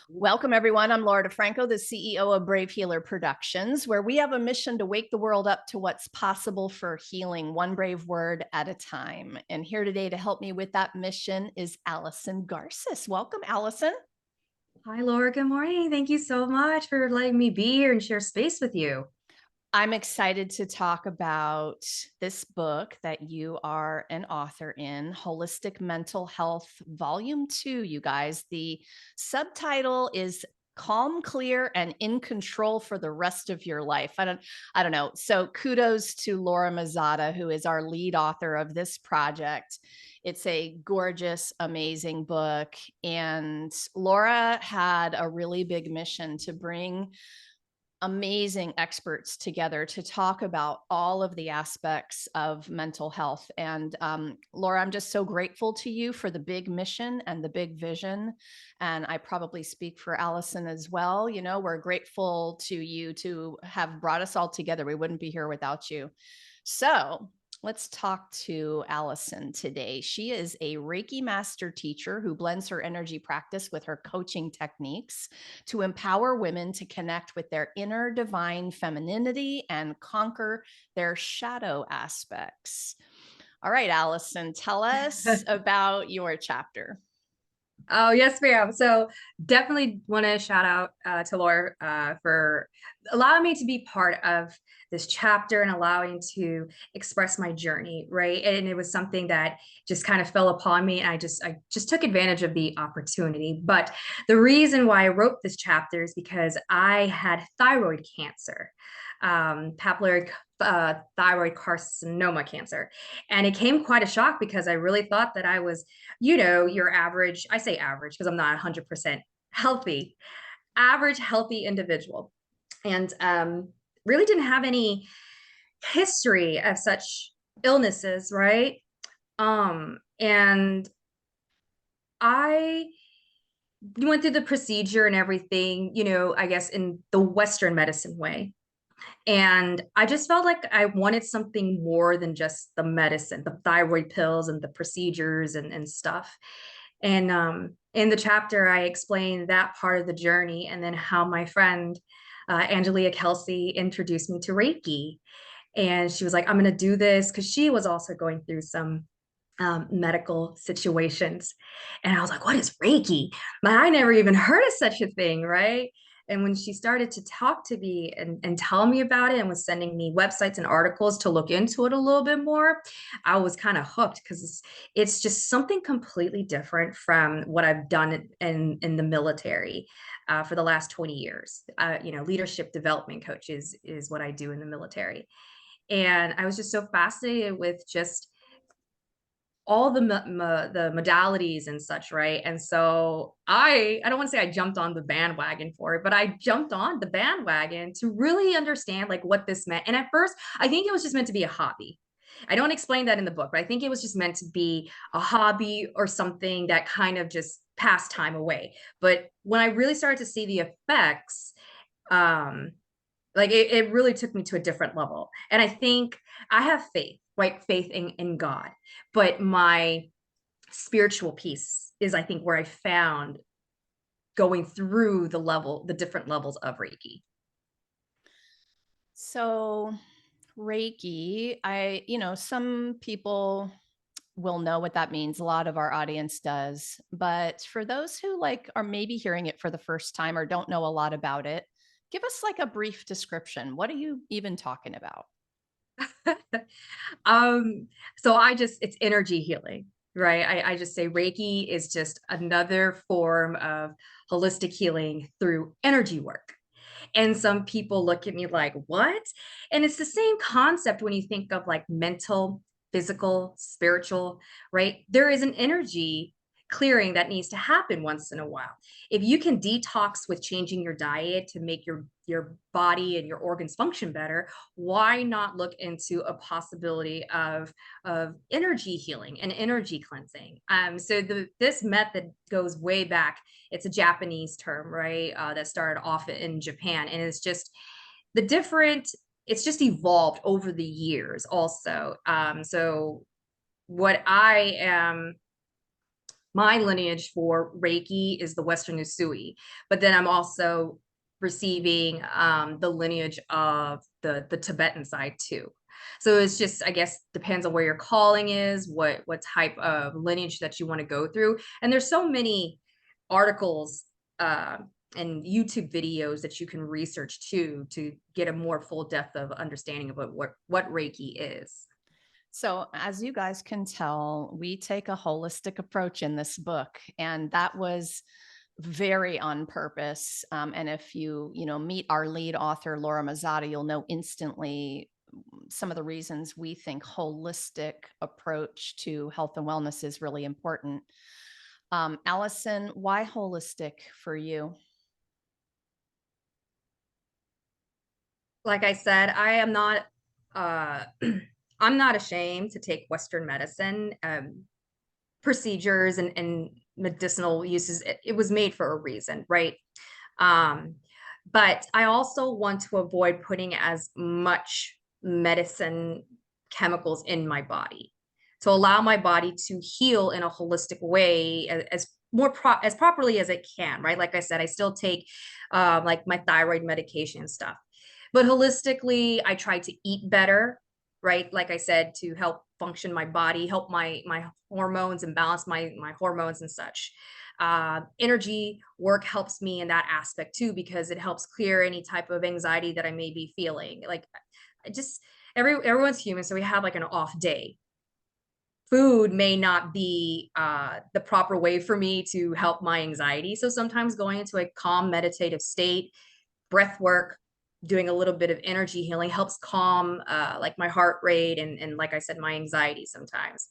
Welcome, everyone. I'm Laura DeFranco, the CEO of Brave Healer Productions, where we have a mission to wake the world up to what's possible for healing, one brave word at a time. And here today to help me with that mission is Allison Garces. Welcome, Allison. Hi, Laura. Good morning. Thank you so much for letting me be here and share space with you. I'm excited to talk about this book that you are an author in, Holistic Mental Health, Volume 2, you guys. The subtitle is Calm, Clear, and in Control for the Rest of Your Life. I don't know. So kudos to Laura Mazzata, who is our lead author of this project. It's a gorgeous, amazing book. And Laura had a really big mission to bring amazing experts together to talk about all of the aspects of mental health. And Laura, I'm just so grateful to you for the big mission and the big vision. And I probably speak for Allison as well. You know, we're grateful to you to have brought us all together. We wouldn't be here without you. So let's talk to Allison today. She is a Reiki Master teacher who blends her energy practice with her coaching techniques to empower women to connect with their inner divine femininity and conquer their shadow aspects. All right, Allison, tell us about your chapter. Oh, yes, ma'am. So definitely want to shout out to Laura for allowing me to be part of this chapter and allowing to express my journey, right? And it was something that just kind of fell upon me, and I just took advantage of the opportunity. But the reason why I wrote this chapter is because I had thyroid cancer, papillary thyroid carcinoma cancer. And it came quite a shock because I really thought that I was, your average, I say average because I'm not 100% healthy, average healthy individual. And really didn't have any history of such illnesses, right? And I went through the procedure and everything, I guess in the Western medicine way. And I just felt like I wanted something more than just the medicine, the thyroid pills and the procedures and stuff. And in the chapter, I explained that part of the journey and then how my friend, Angelia Kelsey, introduced me to Reiki. And she was like, I'm going to do this because she was also going through some medical situations. And I was like, what is Reiki? But I never even heard of such a thing, right? And when she started to talk to me and tell me about it and was sending me websites and articles to look into it a little bit more, I was kind of hooked because it's just something completely different from what I've done in the military for the last 20 years. Leadership development coach is what I do in the military. And I was just so fascinated with just all the modalities and such, right? And so I don't want to say I jumped on the bandwagon for it, but I jumped on the bandwagon to really understand like what this meant. And at first, I think it was just meant to be a hobby. I don't explain that in the book, but I think it was just meant to be a hobby or something that kind of just passed time away. But when I really started to see the effects, um, like it really took me to a different level. And I think I have faith, right? Faith in God. But my spiritual piece is, I think, where I found going through the different levels of Reiki. So, Reiki, some people will know what that means. A lot of our audience does. But for those who are maybe hearing it for the first time or don't know a lot about it, give us like a brief description. What are you even talking about? um, so it's energy healing, right? I just say Reiki is just another form of holistic healing through energy work. And some people look at me like, what? And it's the same concept when you think of like mental, physical, spiritual, right? There is an energy clearing that needs to happen once in a while. If you can detox with changing your diet to make your body and your organs function better, why not look into a possibility of energy healing and energy cleansing? So this method goes way back. It's a Japanese term, right? That started off in Japan, and it's just the different. It's just evolved over the years, also. So what I am my lineage for Reiki is the Western Usui, but then I'm also receiving the lineage of the Tibetan side too. So it's just, I guess, depends on where your calling is, what type of lineage that you want to go through. And there's so many articles uh, and YouTube videos that you can research too to get a more full depth of understanding of what Reiki is. So, as you guys can tell, we take a holistic approach in this book, and that was very on purpose. And if you meet our lead author, Laura Mazzotti, you'll know instantly some of the reasons we think holistic approach to health and wellness is really important. Allison, why holistic for you? Like I said, I am not uh I'm not ashamed to take Western medicine. Procedures and medicinal uses, it was made for a reason, right? Um, but I also want to avoid putting as much medicine chemicals in my body to allow my body to heal in a holistic way as properly as it can, right? Like I said, I still take like my thyroid medication and stuff, but holistically, I try to eat better, right? Like I said, to help function my body, help my hormones and balance my hormones and such. Energy work helps me in that aspect too, because it helps clear any type of anxiety that I may be feeling. Like I just everyone's human, so we have like an off day. Food may not be the proper way for me to help my anxiety. So sometimes going into a calm meditative state, breath work, doing a little bit of energy healing helps calm like my heart rate and like I said, my anxiety sometimes.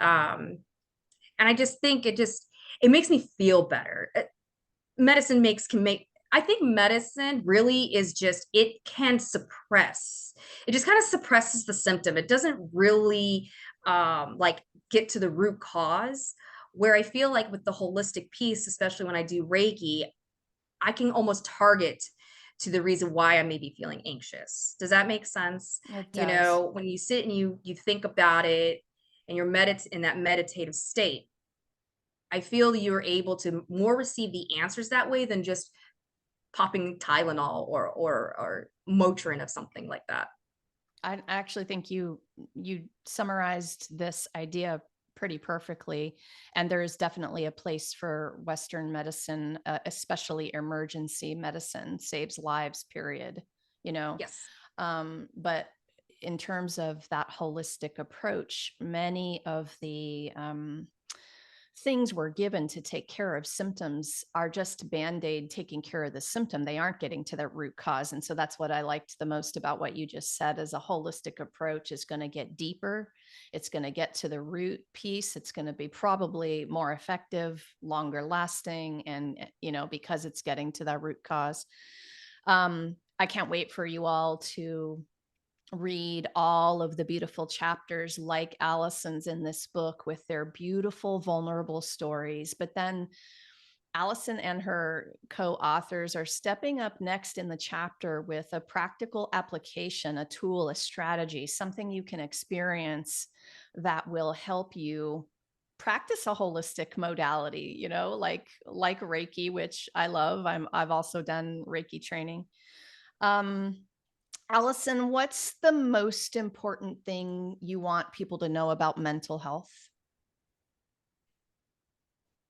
Um, and I just think it makes me feel better. Medicine makes can make I think medicine really is just it can suppress. It just kind of suppresses the symptom. It doesn't really like get to the root cause. Where I feel like with the holistic piece, especially when I do Reiki, I can almost target to the reason why I may be feeling anxious. Does that make sense? It You does. know, when you sit and you think about it and you're in that meditative state, I feel you're able to more receive the answers that way than just popping Tylenol or Motrin of something like that. I actually think you summarized this idea pretty perfectly, and there is definitely a place for Western medicine, especially emergency medicine saves lives. Period. You know, Yes. but in terms of that holistic approach, many of the things we're given to take care of symptoms are just band-aid taking care of the symptom. They aren't getting to the root cause. And so that's what I liked the most about what you just said. As a holistic approach is going to get deeper, it's going to get to the root piece, it's going to be probably more effective, longer lasting, and because it's getting to that root cause. I can't wait for you all to read all of the beautiful chapters like Allison's in this book with their beautiful, vulnerable stories. But then Allison and her co authors are stepping up next in the chapter with a practical application, a tool, a strategy, something you can experience that will help you practice a holistic modality, like Reiki, which I love. I've also done Reiki training. Um, Allison, what's the most important thing you want people to know about mental health?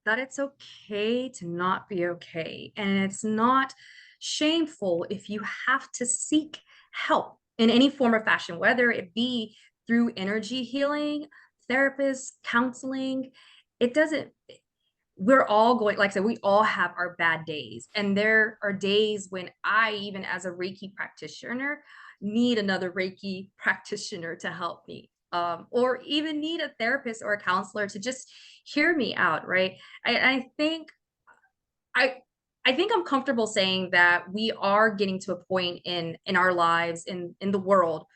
That it's okay to not be okay. And it's not shameful if you have to seek help in any form or fashion, whether it be through energy healing, therapists, counseling. It doesn't, we're all going, like I said, we all have our bad days. And there are days when I, even as a Reiki practitioner, need another Reiki practitioner to help me. Or even need a therapist or a counselor to just hear me out, right? I think I I think I'm comfortable saying that we are getting to a point in our lives in the world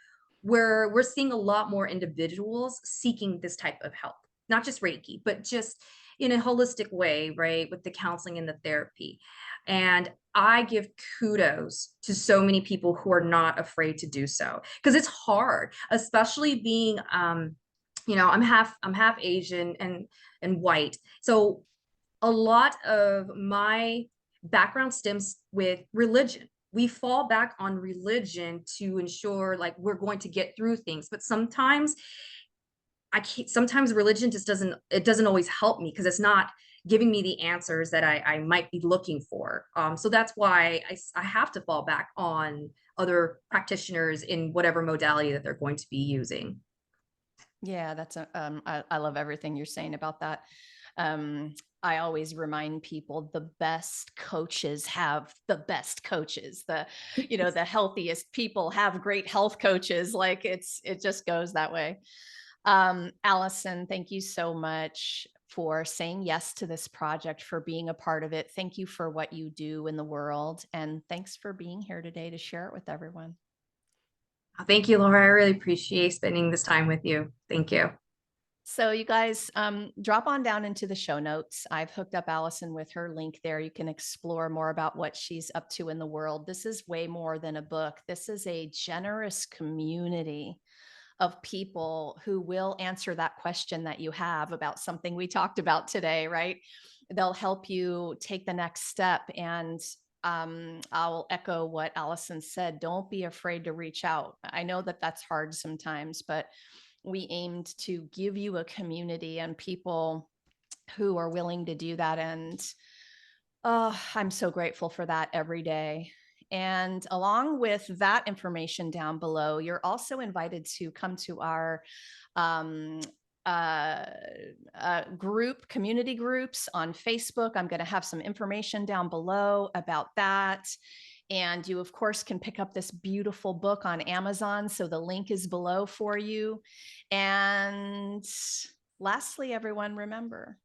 where we're seeing a lot more individuals seeking this type of help, not just Reiki, but just in a holistic way, right? With the counseling and the therapy. And I give kudos to so many people who are not afraid to do so because it's hard, especially being I'm half Asian and white. So a lot of my background stems with religion. We fall back on religion to ensure like we're going to get through things, but sometimes religion just doesn't always help me because it's not giving me the answers that I might be looking for. So that's why I have to fall back on other practitioners in whatever modality that they're going to be using. Yeah, I love everything you're saying about that. Um, I always remind people the best coaches have the best coaches. The healthiest people have great health coaches. Like it just goes that way. Allison, thank you so much for saying yes to this project, for being a part of it. Thank you for what you do in the world. And thanks for being here today to share it with everyone. Thank you, Laura. I really appreciate spending this time with you. Thank you. So you guys drop on down into the show notes. I've hooked up Allison with her link there. You can explore more about what she's up to in the world. This is way more than a book. This is a generous community of people who will answer that question that you have about something we talked about today, right? They'll help you take the next step. And I'll echo what Allison said. Don't be afraid to reach out. I know that that's hard sometimes, but we aimed to give you a community and people who are willing to do that. And oh, I'm so grateful for that every day. And along with that information down below, you're also invited to come to our um, uh, community groups on Facebook. I'm going to have some information down below about that. And you, of course, can pick up this beautiful book on Amazon. So the link is below for you. And lastly, everyone, remember,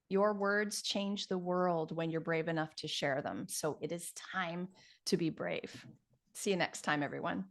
your words change the world when you're brave enough to share them. So it is time to be brave. See you next time, everyone.